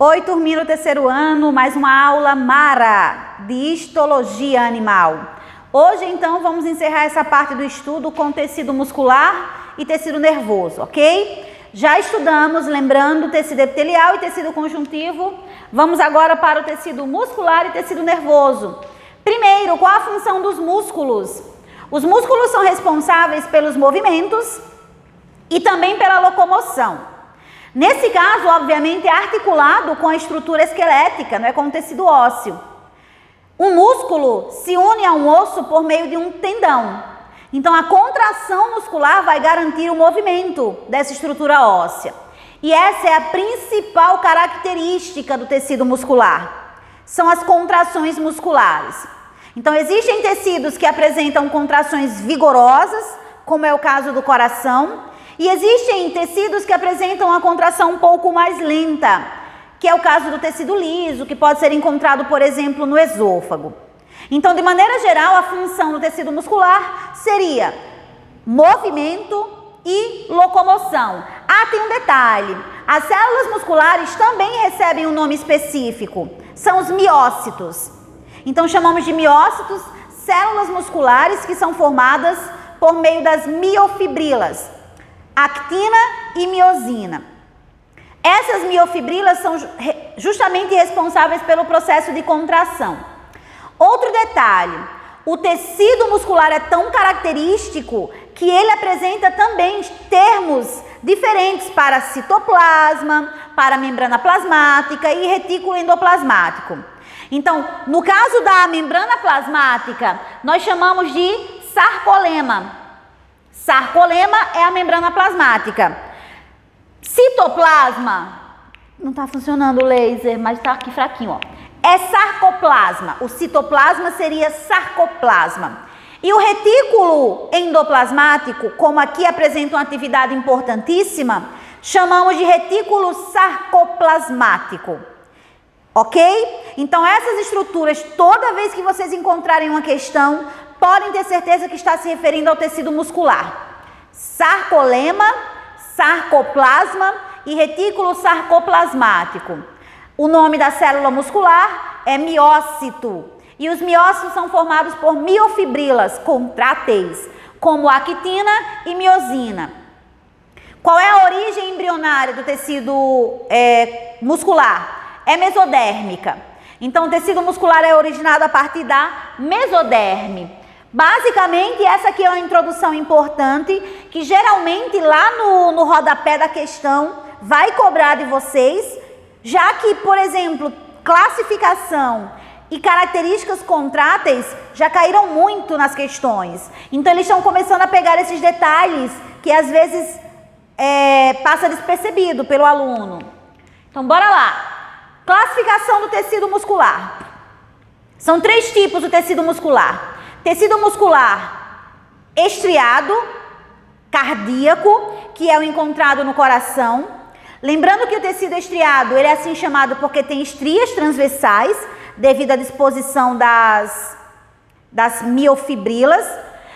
Oi, turminha do terceiro ano, mais uma aula mara de histologia animal. Hoje, então, vamos encerrar essa parte do estudo com tecido muscular e tecido nervoso, ok? Já estudamos, lembrando, tecido epitelial e tecido conjuntivo. Vamos agora para o tecido muscular e tecido nervoso. Primeiro, qual a função dos músculos? Os músculos são responsáveis pelos movimentos e também pela locomoção. Nesse caso, obviamente, é articulado com a estrutura esquelética, não é, com o tecido ósseo. Um músculo se une a um osso por meio de um tendão. Então, a contração muscular vai garantir o movimento dessa estrutura óssea. E essa é a principal característica do tecido muscular. São as contrações musculares. Então, existem tecidos que apresentam contrações vigorosas, como é o caso do coração. E existem tecidos que apresentam uma contração um pouco mais lenta, que é o caso do tecido liso, que pode ser encontrado, por exemplo, no esôfago. Então, de maneira geral, a função do tecido muscular seria movimento e locomoção. Ah, tem um detalhe. As células musculares também recebem um nome específico. São os miócitos. Então, chamamos de miócitos células musculares que são formadas por meio das miofibrilas. Actina e miosina. Essas miofibrilas são justamente responsáveis pelo processo de contração. Outro detalhe, o tecido muscular é tão característico que ele apresenta também termos diferentes para citoplasma, para membrana plasmática e retículo endoplasmático. Então, no caso da membrana plasmática, nós chamamos de sarcolema. Sarcolema é a membrana plasmática. Citoplasma, não está funcionando o laser, mas está aqui fraquinho, ó. É sarcoplasma. O citoplasma seria sarcoplasma. E o retículo endoplasmático, como aqui apresenta uma atividade importantíssima, chamamos de retículo sarcoplasmático. Ok? Então, essas estruturas, toda vez que vocês encontrarem uma questão, podem ter certeza que está se referindo ao tecido muscular. Sarcolema, sarcoplasma e retículo sarcoplasmático. O nome da célula muscular é miócito. E os miócitos são formados por miofibrilas contráteis, como actina e miosina. Qual é a origem embrionária do tecido muscular? É mesodérmica. Então, o tecido muscular é originado a partir da mesoderme. Basicamente, essa aqui é uma introdução importante, que geralmente lá no rodapé da questão vai cobrar de vocês, já que, por exemplo, classificação e características contráteis já caíram muito nas questões. Então, eles estão começando a pegar esses detalhes que às vezes passa despercebido pelo aluno. Então, bora lá. Classificação do tecido muscular. São 3 tipos do tecido muscular. Tecido muscular estriado, cardíaco, que é o encontrado no coração. Lembrando que o tecido estriado, ele é assim chamado porque tem estrias transversais, devido à disposição das miofibrilas.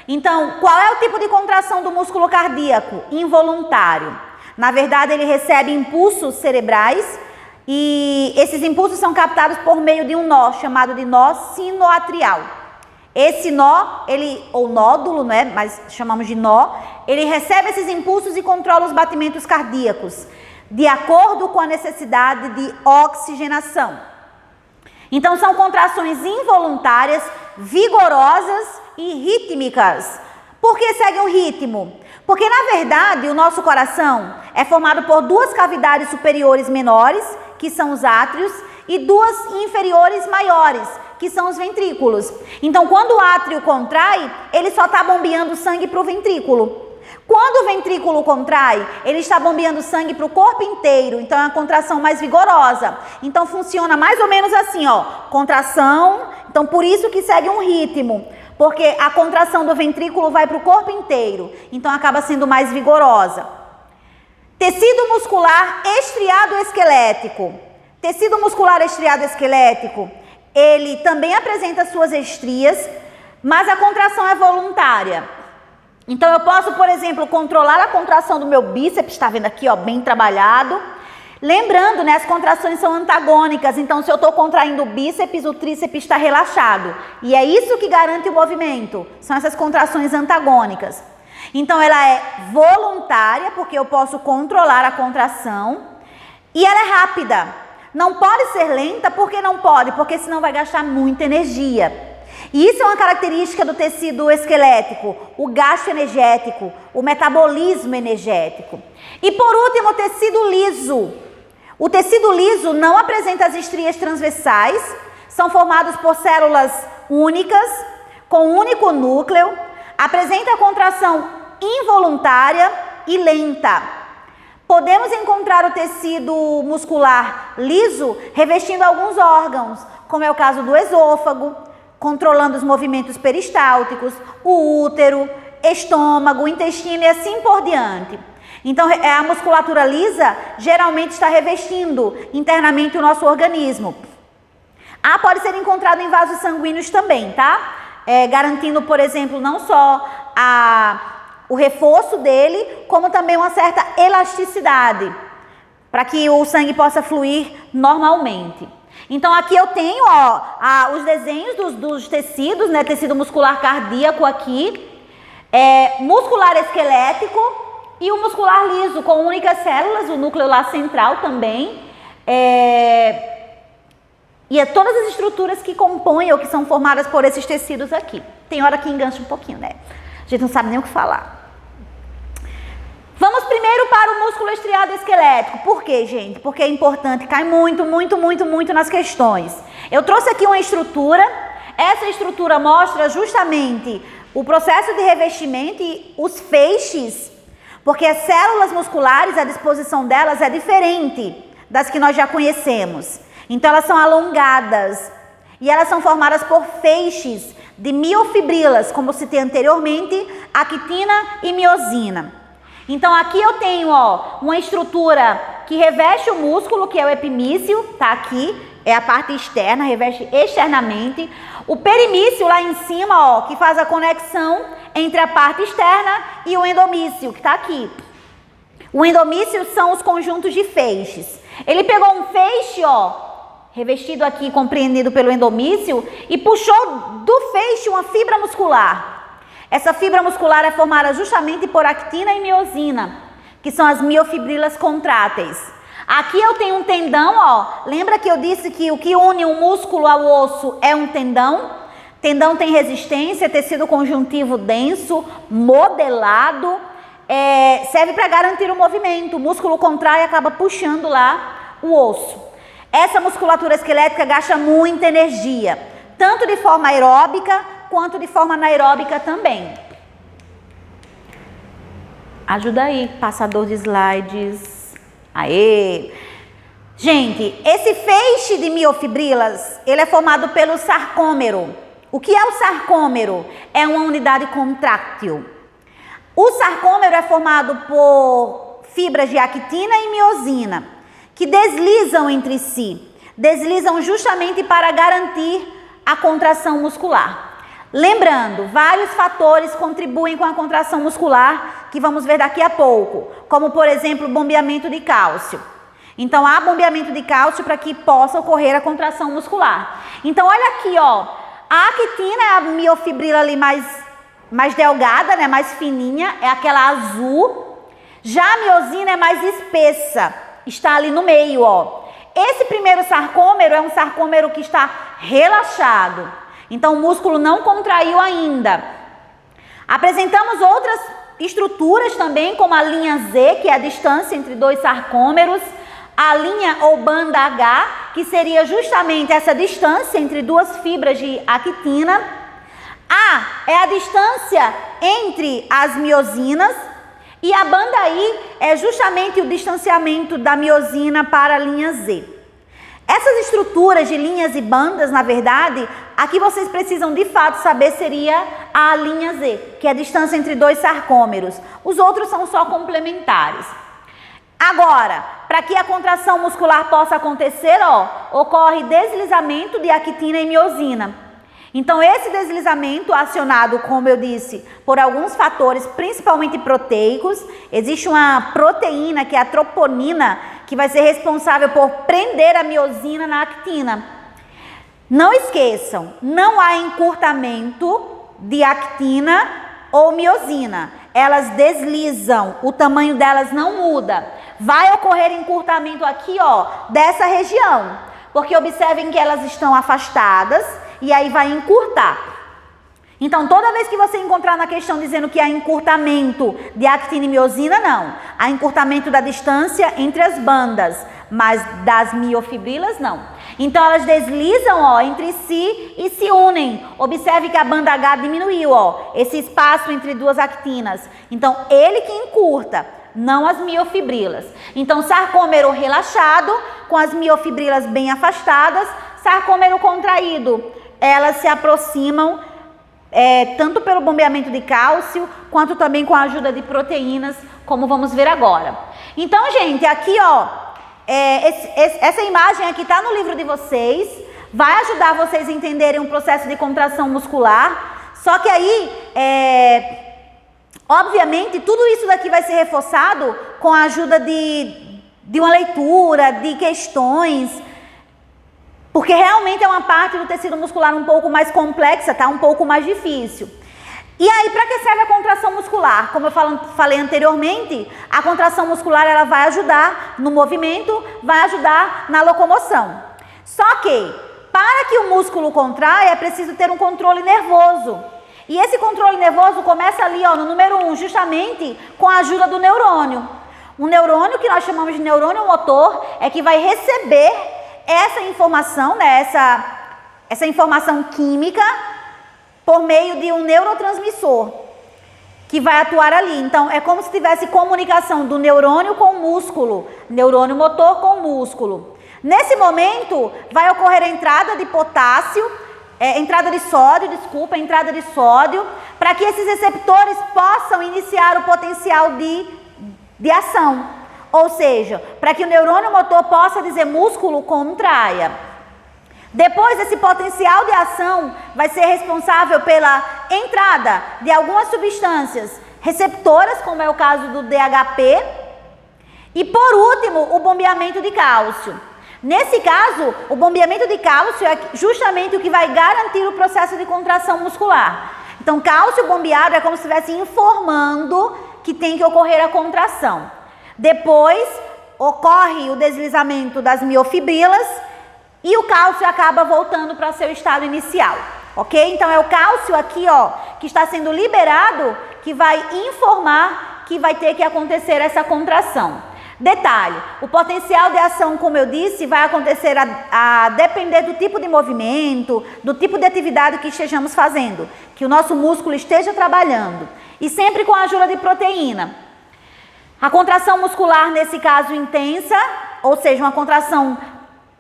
Então, qual é o tipo de contração do músculo cardíaco? Involuntário. Na verdade, ele recebe impulsos cerebrais e esses impulsos são captados por meio de um nó, chamado de nó sinoatrial. Esse nó, ou nódulo, né, mas chamamos de nó, ele recebe esses impulsos e controla os batimentos cardíacos, de acordo com a necessidade de oxigenação. Então, são contrações involuntárias, vigorosas e rítmicas. Por que segue um ritmo? Porque, na verdade, o nosso coração é formado por 2 cavidades superiores menores, que são os átrios, e 2 inferiores maiores, que são os ventrículos. Então, quando o átrio contrai, ele só está bombeando sangue para o ventrículo. Quando o ventrículo contrai, ele está bombeando sangue para o corpo inteiro. Então, é uma contração mais vigorosa. Então, funciona mais ou menos assim, ó. Contração, então por isso que segue um ritmo. Porque a contração do ventrículo vai para o corpo inteiro. Então, acaba sendo mais vigorosa. Tecido muscular estriado esquelético. Tecido muscular estriado esquelético, ele também apresenta suas estrias, mas a contração é voluntária. Então, eu posso, por exemplo, controlar a contração do meu bíceps, está vendo aqui, ó, bem trabalhado. Lembrando, né, as contrações são antagônicas, então se eu estou contraindo o bíceps, o tríceps está relaxado. E é isso que garante o movimento, são essas contrações antagônicas. Então ela é voluntária, porque eu posso controlar a contração, e ela é rápida. Não pode ser lenta, porque não pode, porque senão vai gastar muita energia. E isso é uma característica do tecido esquelético, o gasto energético, o metabolismo energético. E por último, o tecido liso. O tecido liso não apresenta as estrias transversais, são formados por células únicas, com um único núcleo, apresenta contração involuntária e lenta. Podemos encontrar o tecido muscular liso revestindo alguns órgãos, como é o caso do esôfago, controlando os movimentos peristálticos, o útero, estômago, intestino e assim por diante. Então, a musculatura lisa geralmente está revestindo internamente o nosso organismo. Pode ser encontrado em vasos sanguíneos também, tá? Garantindo, por exemplo, não só o reforço dele, como também uma certa elasticidade, para que o sangue possa fluir normalmente. Então, aqui eu tenho os desenhos dos tecidos, né? Tecido muscular cardíaco aqui, muscular esquelético e o muscular liso, com únicas células, o núcleo lá central também. E todas as estruturas que compõem ou que são formadas por esses tecidos aqui. Tem hora que engancha um pouquinho, né? A gente não sabe nem o que falar. Vamos primeiro para o músculo estriado esquelético. Por quê, gente? Porque é importante, cai muito nas questões. Eu trouxe aqui uma estrutura. Essa estrutura mostra justamente o processo de revestimento e os feixes, porque as células musculares, a disposição delas é diferente das que nós já conhecemos. Então elas são alongadas e elas são formadas por feixes de miofibrilas, como citei anteriormente, actina e miosina. Então aqui eu tenho uma estrutura que reveste o músculo, que é o epimício, tá aqui, é a parte externa, reveste externamente. O perimício lá em cima, que faz a conexão entre a parte externa e o endomício, que tá aqui. O endomício são os conjuntos de feixes. Ele pegou um feixe, revestido aqui, compreendido pelo endomício, e puxou do feixe uma fibra muscular. Essa fibra muscular é formada justamente por actina e miosina, que são as miofibrilas contráteis. Aqui eu tenho um tendão, lembra que eu disse que o que une um músculo ao osso é um tendão? Tendão tem resistência, tecido conjuntivo denso, modelado, serve para garantir o movimento. O músculo contrai e acaba puxando lá o osso. Essa musculatura esquelética gasta muita energia, tanto de forma aeróbica quanto de forma anaeróbica também. Ajuda aí, passador de slides. Aê! Gente, esse feixe de miofibrilas, ele é formado pelo sarcômero. O que é o sarcômero? É uma unidade contráctil. O sarcômero é formado por fibras de actina e miosina, que deslizam entre si. Deslizam justamente para garantir a contração muscular. Lembrando, vários fatores contribuem com a contração muscular, que vamos ver daqui a pouco, como por exemplo, o bombeamento de cálcio. Então, há bombeamento de cálcio para que possa ocorrer a contração muscular. Então, olha aqui, a actina é a miofibrila ali mais delgada, né, mais fininha, é aquela azul. Já a miosina é mais espessa, está ali no meio, Esse primeiro sarcômero é um sarcômero que está relaxado. Então, o músculo não contraiu ainda. Apresentamos outras estruturas também, como a linha Z, que é a distância entre dois sarcômeros. A linha ou banda H, que seria justamente essa distância entre duas fibras de actina. A é a distância entre as miosinas. E a banda I é justamente o distanciamento da miosina para a linha Z. Essas estruturas de linhas e bandas, na verdade, aqui vocês precisam de fato saber seria a linha Z, que é a distância entre dois sarcômeros. Os outros são só complementares. Agora, para que a contração muscular possa acontecer, ocorre deslizamento de actina e miosina. Então, esse deslizamento acionado, como eu disse, por alguns fatores, principalmente proteicos, existe uma proteína, que é a troponina, que vai ser responsável por prender a miosina na actina. Não esqueçam, não há encurtamento de actina ou miosina. Elas deslizam, o tamanho delas não muda. Vai ocorrer encurtamento aqui, ó, dessa região, porque observem que elas estão afastadas e aí vai encurtar. Então, toda vez que você encontrar na questão dizendo que há encurtamento de actina e miosina, não. Há encurtamento da distância entre as bandas, mas das miofibrilas, não. Então, elas deslizam, ó, entre si e se unem. Observe que a banda H diminuiu, ó, esse espaço entre duas actinas. Então, ele que encurta, não as miofibrilas. Então, sarcômero relaxado, com as miofibrilas bem afastadas, sarcômero contraído, elas se aproximam tanto pelo bombeamento de cálcio, quanto também com a ajuda de proteínas, como vamos ver agora. Então, gente, aqui, ó, essa imagem aqui está no livro de vocês, vai ajudar vocês a entenderem o processo de contração muscular, só que aí, obviamente, tudo isso daqui vai ser reforçado com a ajuda de uma leitura, de questões, porque realmente é uma parte do tecido muscular um pouco mais complexa, tá? Um pouco mais difícil. E aí, para que serve a contração muscular? Como eu falei anteriormente, a contração muscular ela vai ajudar no movimento, vai ajudar na locomoção. Só que, para que o músculo contraia, é preciso ter um controle nervoso. E esse controle nervoso começa ali, ó, no número 1, justamente com a ajuda do neurônio. Um neurônio que nós chamamos de neurônio motor é que vai receber essa informação, né, essa informação química por meio de um neurotransmissor que vai atuar ali. Então, é como se tivesse comunicação do neurônio com o músculo, neurônio motor com o músculo. Nesse momento, vai ocorrer a entrada de potássio, entrada de sódio, para que esses receptores possam iniciar o potencial de ação. Ou seja, para que o neurônio motor possa dizer músculo contraia. Depois, esse potencial de ação vai ser responsável pela entrada de algumas substâncias receptoras, como é o caso do DHP, e por último, o bombeamento de cálcio. Nesse caso, o bombeamento de cálcio é justamente o que vai garantir o processo de contração muscular. Então, cálcio bombeado é como se estivesse informando que tem que ocorrer a contração. Depois, ocorre o deslizamento das miofibrilas e o cálcio acaba voltando para seu estado inicial, ok? Então, é o cálcio aqui, ó, que está sendo liberado, que vai informar que vai ter que acontecer essa contração. Detalhe, o potencial de ação, como eu disse, vai acontecer a depender do tipo de movimento, do tipo de atividade que estejamos fazendo, que o nosso músculo esteja trabalhando, e sempre com a ajuda de proteína. A contração muscular, nesse caso, intensa, ou seja, uma contração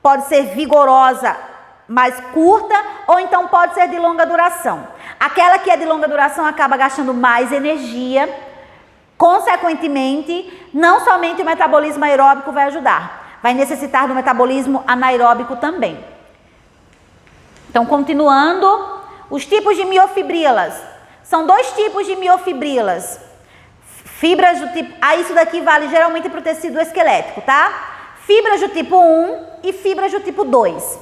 pode ser vigorosa, mais curta, ou então pode ser de longa duração. Aquela que é de longa duração acaba gastando mais energia, consequentemente, não somente o metabolismo aeróbico vai ajudar, vai necessitar do metabolismo anaeróbico também. Então, continuando, os tipos de miofibrilas. São dois tipos de miofibrilas. Fibras do tipo... isso daqui vale geralmente para o tecido esquelético, tá? Fibras do tipo 1 e fibras do tipo 2.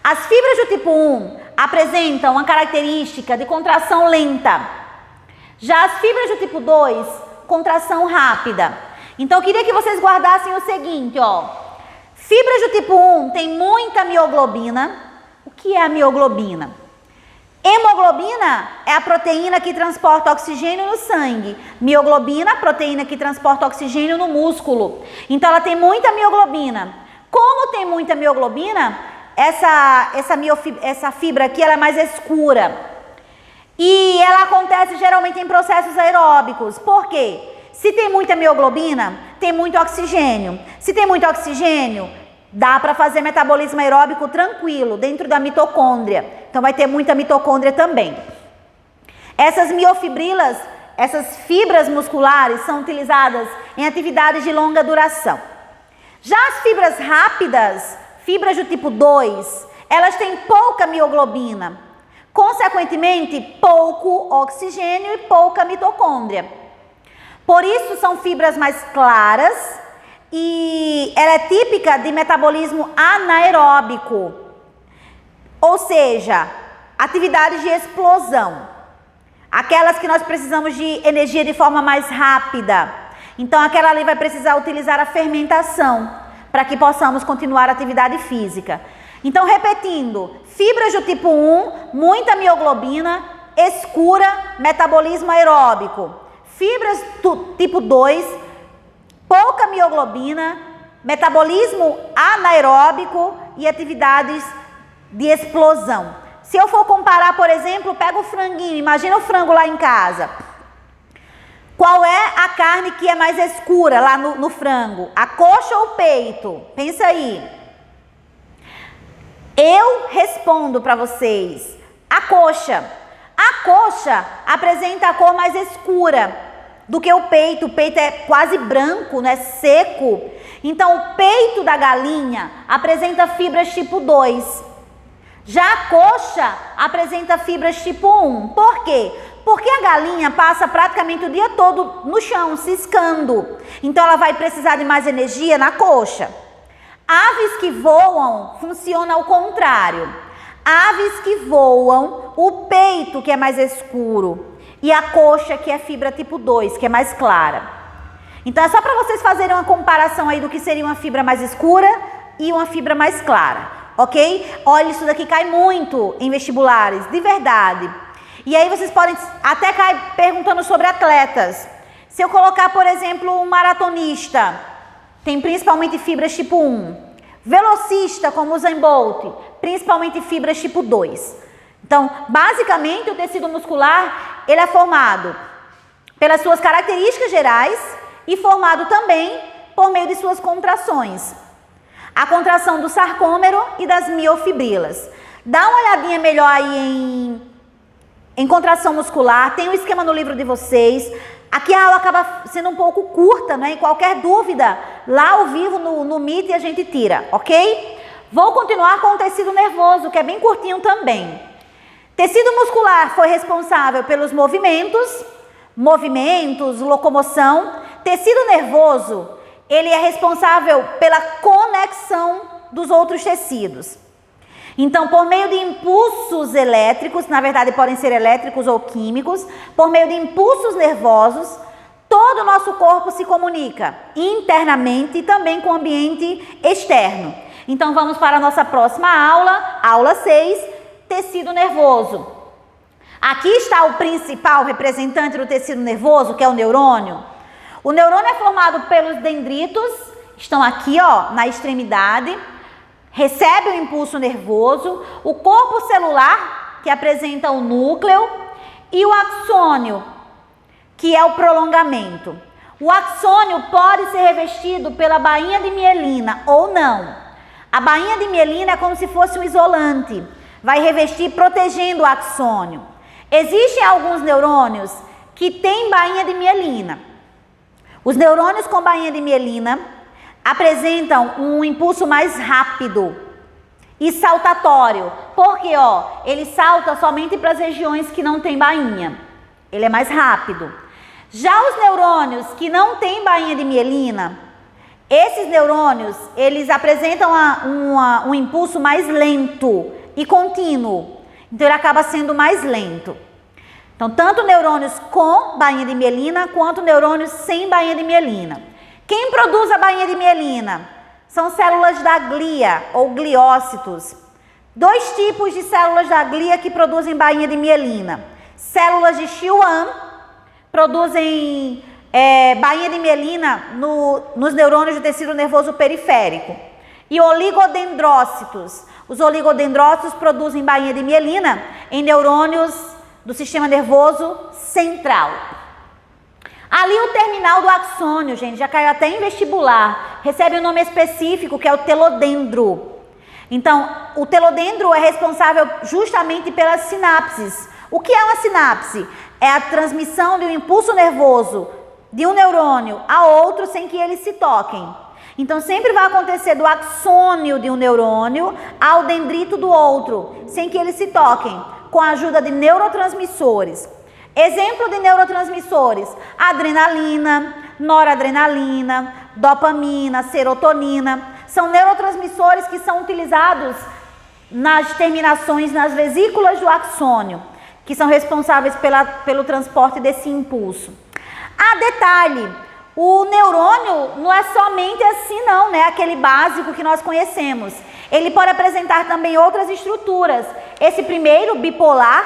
As fibras do tipo 1 apresentam uma característica de contração lenta. Já as fibras do tipo 2, contração rápida. Então, eu queria que vocês guardassem o seguinte, ó. Fibras do tipo 1 tem muita mioglobina. O que é a mioglobina? Hemoglobina é a proteína que transporta oxigênio no sangue. Mioglobina, a proteína que transporta oxigênio no músculo. Então, ela tem muita mioglobina. Como tem muita mioglobina, essa fibra aqui ela é mais escura. E ela acontece geralmente em processos aeróbicos. Por quê? Se tem muita mioglobina, tem muito oxigênio. Se tem muito oxigênio, dá para fazer metabolismo aeróbico tranquilo, dentro da mitocôndria. Então, vai ter muita mitocôndria também. Essas miofibrilas, essas fibras musculares, são utilizadas em atividades de longa duração. Já as fibras rápidas, fibras do tipo 2, elas têm pouca mioglobina. Consequentemente, pouco oxigênio e pouca mitocôndria. Por isso, são fibras mais claras, e ela é típica de metabolismo anaeróbico, ou seja, atividades de explosão, aquelas que nós precisamos de energia de forma mais rápida. Então aquela ali vai precisar utilizar a fermentação para que possamos continuar a atividade física. Então, repetindo, fibras do tipo 1, muita mioglobina, escura, metabolismo aeróbico. Fibras do tipo 2, pouca mioglobina, metabolismo anaeróbico e atividades de explosão. Se eu for comparar, por exemplo, pega o franguinho, imagina o frango lá em casa. Qual é a carne que é mais escura lá no frango? A coxa ou o peito? Pensa aí. Eu respondo para vocês, a coxa. A coxa apresenta a cor mais escura do que o peito. O peito é quase branco, né? Seco. Então, o peito da galinha apresenta fibras tipo 2. Já a coxa apresenta fibras tipo 1. Por quê? Porque a galinha passa praticamente o dia todo no chão, ciscando. Então, ela vai precisar de mais energia na coxa. Aves que voam funciona ao contrário. Aves que voam, o peito que é mais escuro e a coxa que é fibra tipo 2, que é mais clara. Então é só para vocês fazerem uma comparação aí do que seria uma fibra mais escura e uma fibra mais clara, ok? Olha, isso daqui cai muito em vestibulares, de verdade. E aí vocês podem até cair perguntando sobre atletas. Se eu colocar, por exemplo, um maratonista, tem principalmente fibras tipo 1. Velocista, como o Usain Bolt, principalmente fibras tipo 2. Então, basicamente, o tecido muscular, ele é formado pelas suas características gerais e formado também por meio de suas contrações. A contração do sarcômero e das miofibrilas. Dá uma olhadinha melhor aí em contração muscular, tem um esquema no livro de vocês. Aqui a aula acaba sendo um pouco curta, né? E qualquer dúvida, lá ao vivo no Meet a gente tira, ok? Vou continuar com o tecido nervoso, que é bem curtinho também. Tecido muscular foi responsável pelos movimentos, locomoção. Tecido nervoso, ele é responsável pela conexão dos outros tecidos. Então, por meio de impulsos elétricos, na verdade podem ser elétricos ou químicos, por meio de impulsos nervosos, todo o nosso corpo se comunica internamente e também com o ambiente externo. Então, vamos para a nossa próxima aula, aula 6, tecido nervoso. Aqui está o principal representante do tecido nervoso, que é o neurônio. O neurônio é formado pelos dendritos, estão aqui, ó, na extremidade. Recebe o impulso nervoso, o corpo celular, que apresenta o núcleo, e o axônio, que é o prolongamento. O axônio pode ser revestido pela bainha de mielina ou não. A bainha de mielina é como se fosse um isolante, vai revestir protegendo o axônio. Existem alguns neurônios que têm bainha de mielina. Os neurônios com bainha de mielina apresentam um impulso mais rápido e saltatório, porque ele salta somente para as regiões que não tem bainha, ele é mais rápido. Já os neurônios que não têm bainha de mielina, esses neurônios, eles apresentam um impulso mais lento e contínuo, então ele acaba sendo mais lento. Então, tanto neurônios com bainha de mielina, quanto neurônios sem bainha de mielina. Quem produz a bainha de mielina? São células da glia ou gliócitos. Dois tipos de células da glia que produzem bainha de mielina. Células de Schwann produzem bainha de mielina nos neurônios do tecido nervoso periférico. E oligodendrócitos. Os oligodendrócitos produzem bainha de mielina em neurônios do sistema nervoso central. Ali o terminal do axônio, gente, já caiu até em vestibular, recebe um nome específico que é o telodendro. Então, o telodendro é responsável justamente pelas sinapses. O que é uma sinapse? É a transmissão de um impulso nervoso de um neurônio a outro sem que eles se toquem. Então, sempre vai acontecer do axônio de um neurônio ao dendrito do outro, sem que eles se toquem, com a ajuda de neurotransmissores. Exemplo de neurotransmissores: adrenalina, noradrenalina, dopamina, serotonina. São neurotransmissores que são utilizados nas terminações nas vesículas do axônio, que são responsáveis pelo transporte desse impulso. Detalhe, o neurônio não é somente assim não, né? Aquele básico que nós conhecemos. Ele pode apresentar também outras estruturas. Esse primeiro, bipolar,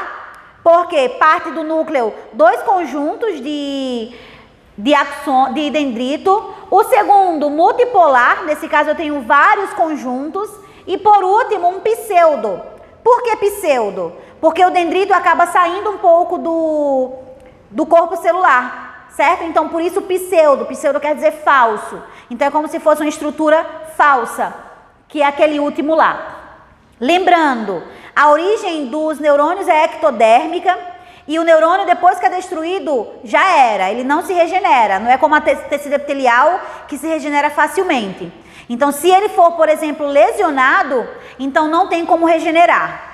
porque parte do núcleo dois conjuntos de dendrito. O segundo, multipolar, nesse caso eu tenho vários conjuntos. E por último, um pseudo. Por que pseudo? Porque o dendrito acaba saindo um pouco do corpo celular, certo? Então por isso pseudo. Pseudo quer dizer falso. Então é como se fosse uma estrutura falsa, que é aquele último lá. Lembrando, a origem dos neurônios é ectodérmica e o neurônio, depois que é destruído, já era, ele não se regenera, não é como a tecido epitelial que se regenera facilmente. Então, se ele for, por exemplo, lesionado, então não tem como regenerar.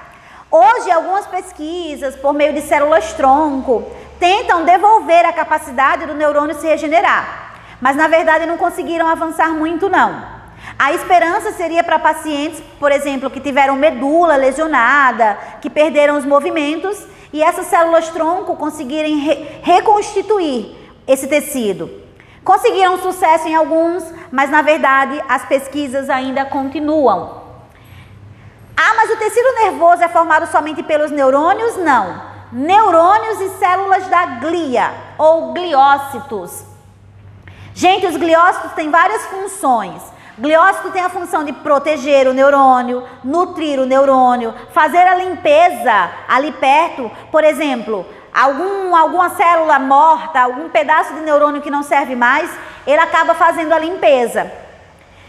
Hoje, algumas pesquisas, por meio de células-tronco, tentam devolver a capacidade do neurônio se regenerar, mas na verdade não conseguiram avançar muito não. A esperança seria para pacientes, por exemplo, que tiveram medula lesionada, que perderam os movimentos e essas células-tronco conseguirem reconstituir esse tecido. Conseguiram sucesso em alguns, mas na verdade as pesquisas ainda continuam. Mas o tecido nervoso é formado somente pelos neurônios? Não. Neurônios e células da glia, ou gliócitos. Gente, os gliócitos têm várias funções. Gliócito tem a função de proteger o neurônio, nutrir o neurônio, fazer a limpeza ali perto. Por exemplo, alguma célula morta, algum pedaço de neurônio que não serve mais, ele acaba fazendo a limpeza.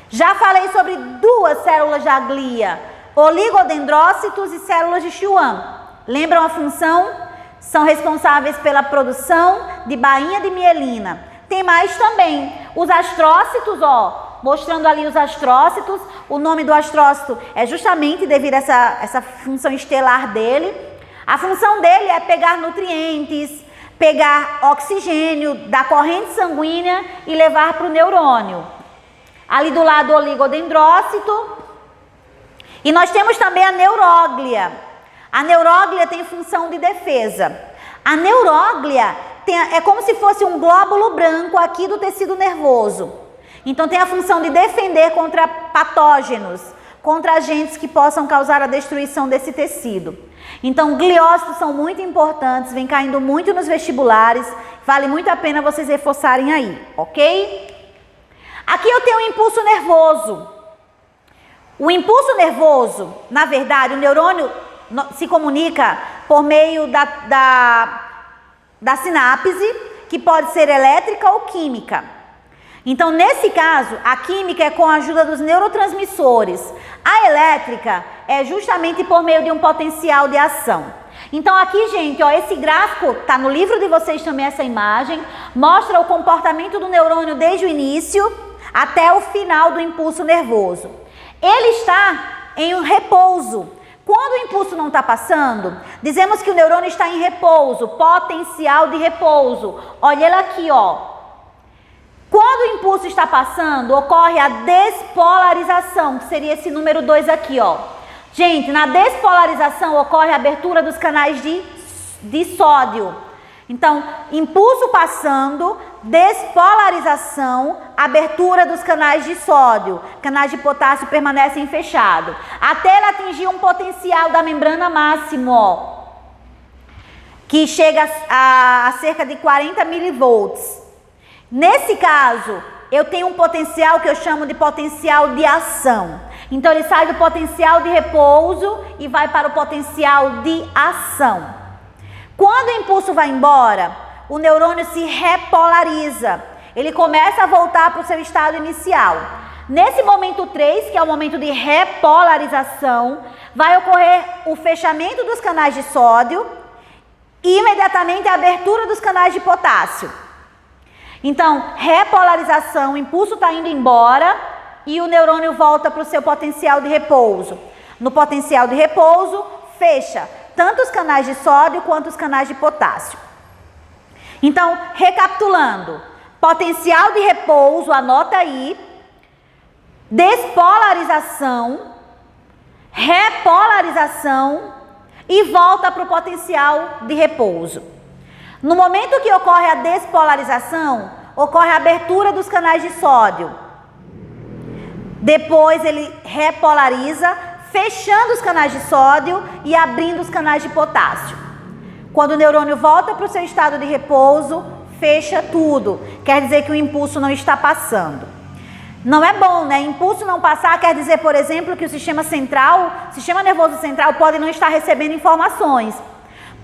Já falei sobre duas células da glia, oligodendrócitos e células de Schwann. Lembram a função? São responsáveis pela produção de bainha de mielina. Tem mais também, os astrócitos, mostrando ali os astrócitos. O nome do astrócito é justamente devido a essa função estelar dele. A função dele é pegar nutrientes, pegar oxigênio da corrente sanguínea e levar para o neurônio. Ali do lado o oligodendrócito. E nós temos também a neuróglia. A neuróglia tem função de defesa. A neuróglia é como se fosse um glóbulo branco aqui do tecido nervoso. Então tem a função de defender contra patógenos, contra agentes que possam causar a destruição desse tecido. Então gliócitos são muito importantes, vem caindo muito nos vestibulares, vale muito a pena vocês reforçarem aí, ok? Aqui eu tenho o impulso nervoso. O impulso nervoso, na verdade, o neurônio se comunica por meio da sinapse, que pode ser elétrica ou química. Então, nesse caso, a química é com a ajuda dos neurotransmissores. A elétrica é justamente por meio de um potencial de ação. Então, aqui, gente, esse gráfico, tá no livro de vocês também essa imagem, mostra o comportamento do neurônio desde o início até o final do impulso nervoso. Ele está em um repouso. Quando o impulso não está passando, dizemos que o neurônio está em repouso, potencial de repouso. Olha ele aqui, Quando o impulso está passando, ocorre a despolarização, que seria esse número 2 aqui, Gente, na despolarização ocorre a abertura dos canais de sódio. Então, impulso passando, despolarização, abertura dos canais de sódio. Canais de potássio permanecem fechados. Até ele atingir um potencial da membrana máximo, que chega a cerca de 40 milivolts. Nesse caso, eu tenho um potencial que eu chamo de potencial de ação. Então, ele sai do potencial de repouso e vai para o potencial de ação. Quando o impulso vai embora, o neurônio se repolariza. Ele começa a voltar para o seu estado inicial. Nesse momento 3, que é o momento de repolarização, vai ocorrer o fechamento dos canais de sódio e imediatamente a abertura dos canais de potássio. Então, repolarização, o impulso está indo embora e o neurônio volta para o seu potencial de repouso. No potencial de repouso, fecha tanto os canais de sódio quanto os canais de potássio. Então, recapitulando, potencial de repouso, anota aí, despolarização, repolarização e volta para o potencial de repouso. No momento que ocorre a despolarização, ocorre a abertura dos canais de sódio. Depois ele repolariza, fechando os canais de sódio e abrindo os canais de potássio. Quando o neurônio volta para o seu estado de repouso, fecha tudo. Quer dizer que o impulso não está passando. Não é bom, né? Impulso não passar quer dizer, por exemplo, que o sistema nervoso central pode não estar recebendo informações.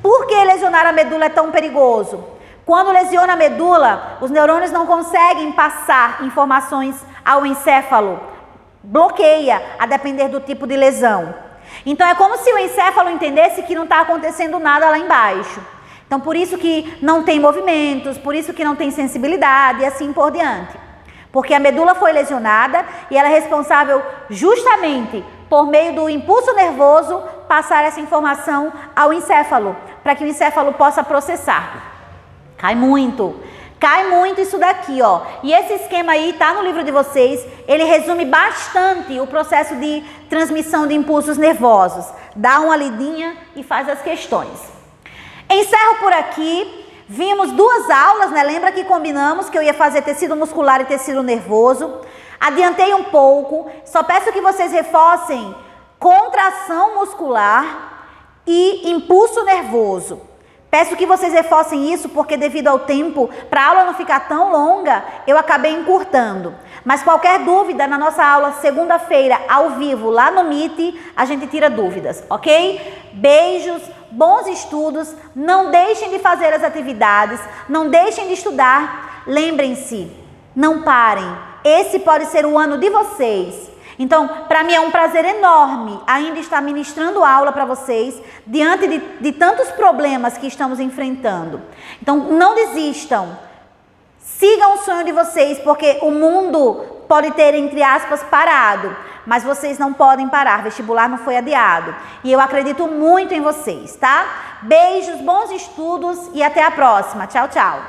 Por que lesionar a medula é tão perigoso? Quando lesiona a medula, os neurônios não conseguem passar informações ao encéfalo. Bloqueia, a depender do tipo de lesão. Então é como se o encéfalo entendesse que não está acontecendo nada lá embaixo. Então por isso que não tem movimentos, por isso que não tem sensibilidade e assim por diante. Porque a medula foi lesionada e ela é responsável justamente por meio do impulso nervoso passar essa informação ao encéfalo, para que o encéfalo possa processar. Cai muito isso daqui, ó. E esse esquema aí tá no livro de vocês, ele resume bastante o processo de transmissão de impulsos nervosos. Dá uma lidinha e faz as questões. Encerro por aqui. Vimos 2 aulas, né? Lembra que combinamos que eu ia fazer tecido muscular e tecido nervoso. Adiantei um pouco. Só peço que vocês reforcem contração muscular e impulso nervoso. Peço que vocês reforcem isso porque devido ao tempo, para a aula não ficar tão longa, eu acabei encurtando. Mas qualquer dúvida, na nossa aula segunda-feira, ao vivo, lá no Meet, a gente tira dúvidas, ok? Beijos, bons estudos, não deixem de fazer as atividades, não deixem de estudar. Lembrem-se, não parem, esse pode ser o ano de vocês. Então, para mim é um prazer enorme ainda estar ministrando aula para vocês, diante de tantos problemas que estamos enfrentando. Então, não desistam, sigam o sonho de vocês, porque o mundo pode ter, entre aspas, parado, mas vocês não podem parar, vestibular não foi adiado. E eu acredito muito em vocês, tá? Beijos, bons estudos e até a próxima. Tchau, tchau.